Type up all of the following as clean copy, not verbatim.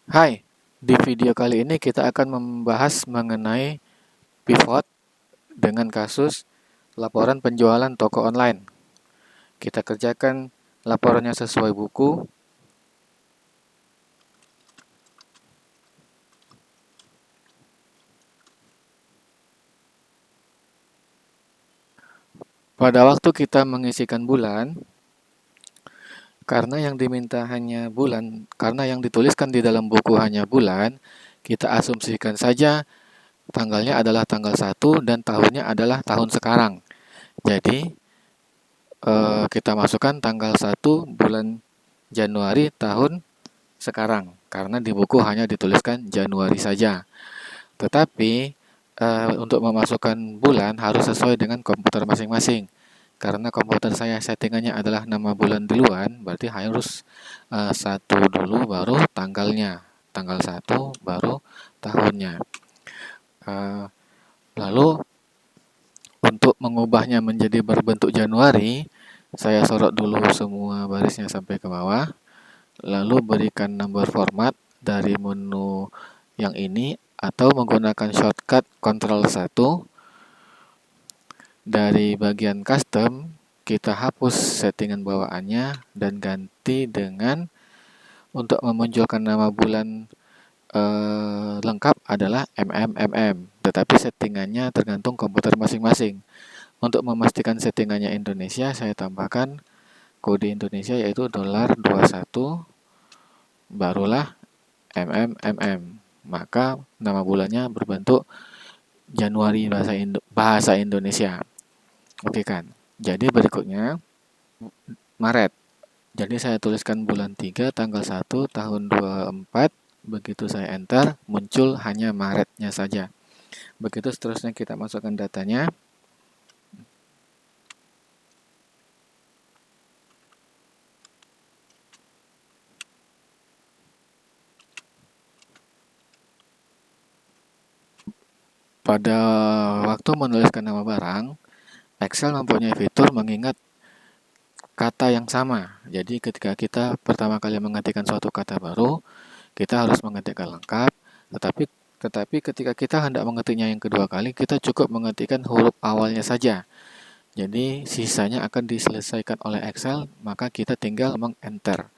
Hai, di video kali ini kita akan membahas mengenai pivot dengan kasus laporan penjualan toko online. Kita kerjakan laporannya sesuai buku. Pada waktu kita mengisikan bulan, karena yang diminta hanya bulan, karena yang dituliskan di dalam buku hanya bulan, kita asumsikan saja tanggalnya adalah tanggal 1 dan tahunnya adalah tahun sekarang. Jadi, kita masukkan tanggal 1 bulan Januari tahun sekarang, karena di buku hanya dituliskan Januari saja. Tetapi untuk memasukkan bulan harus sesuai dengan komputer masing-masing. Karena komputer saya settingannya adalah nama bulan duluan, berarti harus 1 dulu baru tanggalnya. Tanggal 1 baru tahunnya. Eh, Lalu untuk mengubahnya menjadi berbentuk Januari, saya sorot dulu semua barisnya sampai ke bawah. Lalu berikan number format dari menu yang ini atau menggunakan shortcut Ctrl 1. Dari bagian custom, kita hapus settingan bawaannya dan ganti dengan untuk memunculkan nama bulan lengkap adalah MMMM. Tetapi settingannya tergantung komputer masing-masing. Untuk memastikan settingannya Indonesia, saya tambahkan kode Indonesia yaitu $21, barulah MMMM. Maka nama bulannya berbentuk Januari bahasa Indonesia. Oke kan? Jadi berikutnya Maret. Jadi saya tuliskan bulan 3 tanggal 1 tahun 24. Begitu saya enter, muncul hanya Maretnya saja. Begitu seterusnya kita masukkan datanya. Pada waktu menuliskan nama barang, Excel mempunyai fitur mengingat kata yang sama. Jadi ketika kita pertama kali mengetikkan suatu kata baru, kita harus mengetikkan lengkap, tetapi ketika kita hendak mengetiknya yang kedua kali, kita cukup mengetikkan huruf awalnya saja. Jadi sisanya akan diselesaikan oleh Excel, maka kita tinggal meng-enter.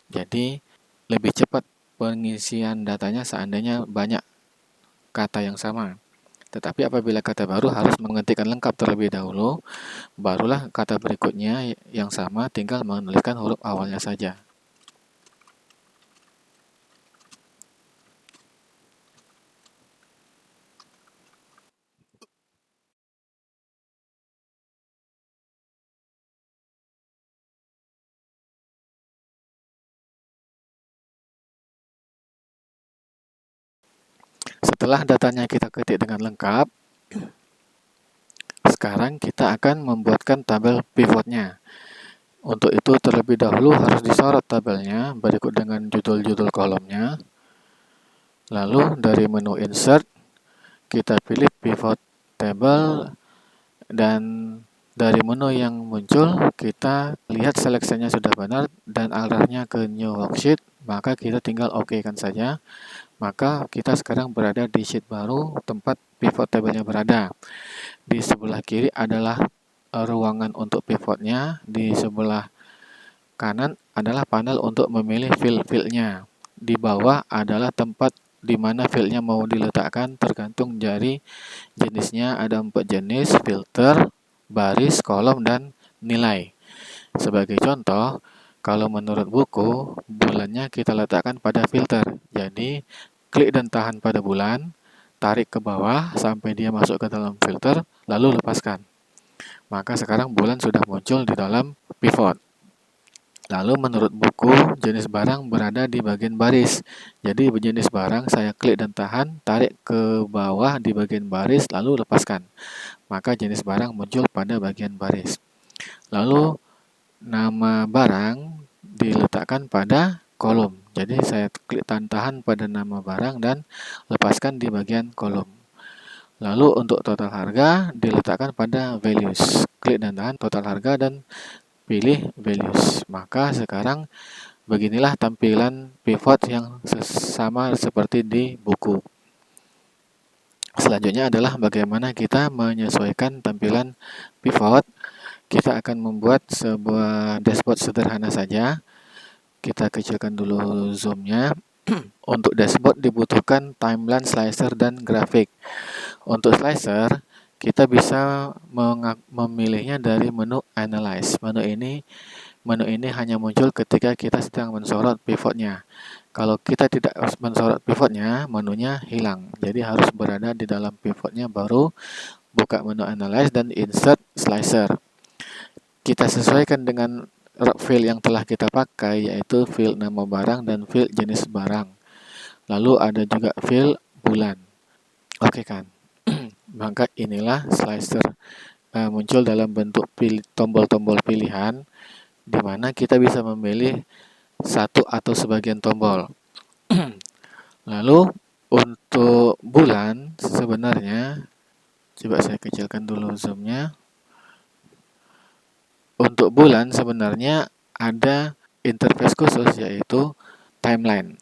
Jadi lebih cepat pengisian datanya seandainya banyak kata yang sama. Tetapi apabila kata baru harus mengetikkan lengkap terlebih dahulu, barulah kata berikutnya yang sama tinggal menuliskan huruf awalnya saja. Setelah datanya kita ketik dengan lengkap, sekarang kita akan membuatkan tabel pivotnya. Untuk itu terlebih dahulu harus disorot tabelnya berikut dengan judul-judul kolomnya. Lalu dari menu insert, kita pilih pivot table dan dari menu yang muncul kita lihat seleksinya sudah benar dan arahnya ke new worksheet, maka kita tinggal OK kan saja. Maka kita sekarang berada di sheet baru tempat pivot table-nya berada. Di sebelah kiri adalah ruangan untuk pivotnya, di sebelah kanan adalah panel untuk memilih fill-nya. Di bawah adalah tempat di mana fill-nya mau diletakkan tergantung dari jenisnya. Ada 4 jenis, filter, baris, kolom, dan nilai. Sebagai contoh, kalau menurut buku, bulannya kita letakkan pada filter. Jadi, klik dan tahan pada bulan, tarik ke bawah sampai dia masuk ke dalam filter, lalu lepaskan. Maka sekarang bulan sudah muncul di dalam pivot. Lalu menurut buku, jenis barang berada di bagian baris. Jadi jenis barang saya klik dan tahan, tarik ke bawah di bagian baris, lalu lepaskan. Maka jenis barang muncul pada bagian baris. Lalu nama barang diletakkan pada kolom. Jadi saya klik dan tahan pada nama barang dan lepaskan di bagian kolom. Lalu untuk total harga diletakkan pada values. Klik dan tahan total harga dan pilih values. Maka sekarang Beginilah tampilan pivot yang sama seperti di buku. Selanjutnya adalah bagaimana kita menyesuaikan tampilan pivot. Kita akan membuat sebuah dashboard sederhana saja. Kita kecilkan dulu zoomnya. Untuk dashboard dibutuhkan timeline, slicer, dan grafik. Untuk slicer, kita bisa memilihnya dari menu Analyze. Menu ini hanya muncul ketika kita sedang mensorot pivotnya. Kalau kita tidak mensorot pivotnya, menunya hilang. Jadi harus berada di dalam pivotnya baru buka menu Analyze dan Insert Slicer. Kita sesuaikan dengan field yang telah kita pakai, yaitu field nama barang dan field jenis barang. Lalu ada juga field bulan. Oke kan? Maka inilah slicer muncul dalam bentuk tombol-tombol pilihan, di mana kita bisa memilih satu atau sebagian tombol. Lalu untuk bulan sebenarnya, coba saya kecilkan dulu zoomnya. Untuk bulan sebenarnya ada interface khusus, yaitu timeline.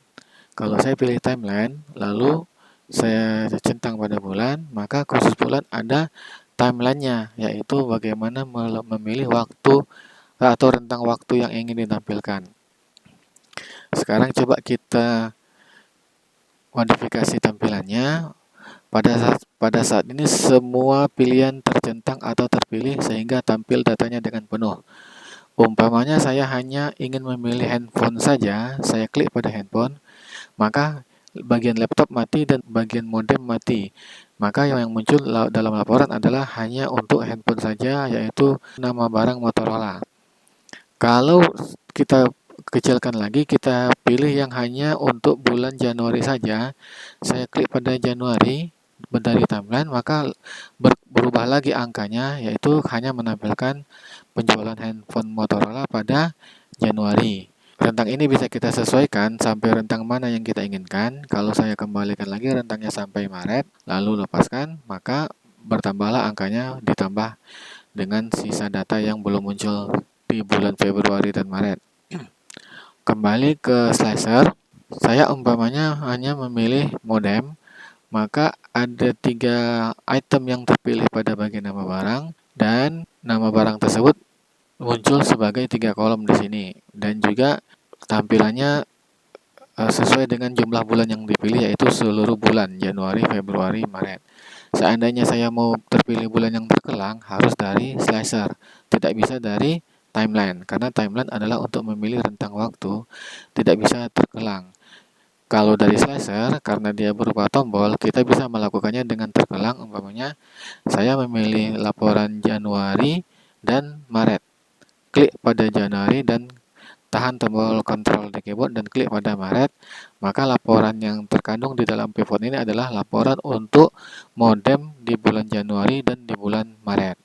Kalau saya pilih timeline, lalu saya centang pada bulan, maka khusus bulan ada timelinenya, yaitu bagaimana memilih waktu atau rentang waktu yang ingin ditampilkan. Sekarang coba kita modifikasi tampilannya. Pada saat ini semua pilihan tercentang atau terpilih sehingga tampil datanya dengan penuh. Umpamanya saya hanya ingin memilih handphone saja, saya klik pada handphone, maka bagian laptop mati dan bagian modem mati. Maka yang muncul dalam laporan adalah hanya untuk handphone saja, yaitu nama barang Motorola. Kalau kita kecilkan lagi, kita pilih yang hanya untuk bulan Januari saja, saya klik pada Januari dari timeline, maka berubah lagi angkanya, yaitu hanya menampilkan penjualan handphone Motorola pada Januari. Rentang ini bisa kita sesuaikan sampai rentang mana yang kita inginkan. Kalau saya kembalikan lagi rentangnya sampai Maret, lalu lepaskan, maka bertambahlah angkanya ditambah dengan sisa data yang belum muncul di bulan Februari dan Maret. Kembali ke slicer, saya umpamanya hanya memilih modem, maka ada 3 item yang terpilih pada bagian nama barang, dan nama barang tersebut muncul sebagai 3 kolom di sini, dan juga tampilannya sesuai dengan jumlah bulan yang dipilih, yaitu seluruh bulan Januari, Februari, Maret. Seandainya saya mau terpilih bulan yang terkelang, harus dari slicer, tidak bisa dari timeline, karena timeline adalah untuk memilih rentang waktu, tidak bisa terkelang. Kalau dari slicer, karena dia berupa tombol, kita bisa melakukannya dengan terkelang. Umpamanya saya memilih laporan Januari dan Maret, klik pada Januari dan tahan tombol kontrol di keyboard dan klik pada Maret, maka laporan yang terkandung di dalam pivot ini adalah laporan untuk modem di bulan Januari dan di bulan Maret.